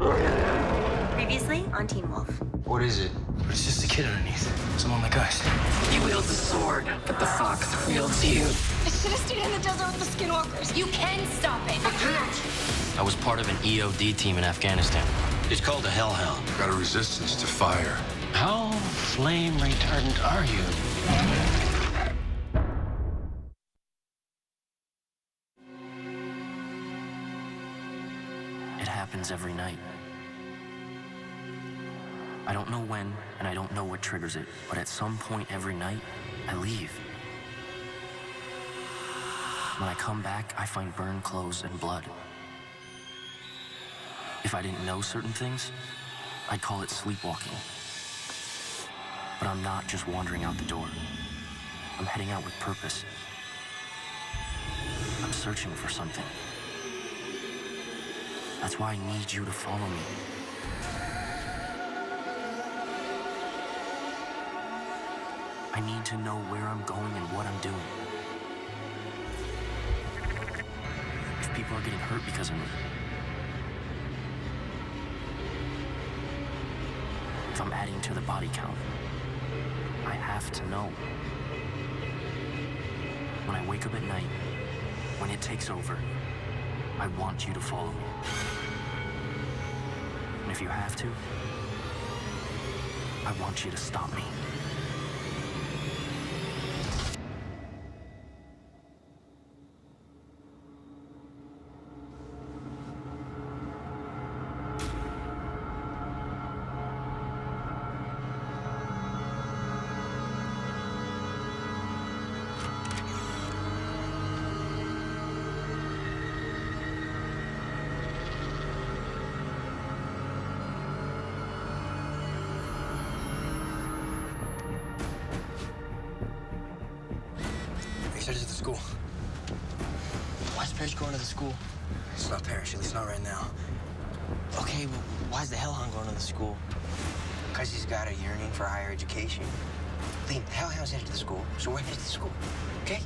Previously on Teen Wolf. What is it? It's just a kid underneath. Someone like us. He wields a sword, but the fox wields you. I should have stayed in the desert with the skinwalkers. You can stop it. I was part of an EOD team in Afghanistan. It's called a hellhound. Got a resistance to fire. How flame retardant are you? It happens every night. I don't know when, and I don't know what triggers it, but at some point every night, I leave. When I come back, I find burned clothes and blood. If I didn't know certain things, I'd call it sleepwalking. But I'm not just wandering out the door. I'm heading out with purpose. I'm searching for something. That's why I need you to follow me. I need to know where I'm going and what I'm doing. If people are getting hurt because of me. If I'm adding to the body count. I have to know. When I wake up at night, when it takes over, I want you to follow me. And if you have to, I want you to stop me. He said it's at the school. Why's Parrish going to the school? It's not Parrish, at least not right now. Okay, well, why's the Hellhound going to the school? Because he's got a yearning for higher education. Liam, the Hellhound's headed to the school, so we're headed to the school, okay?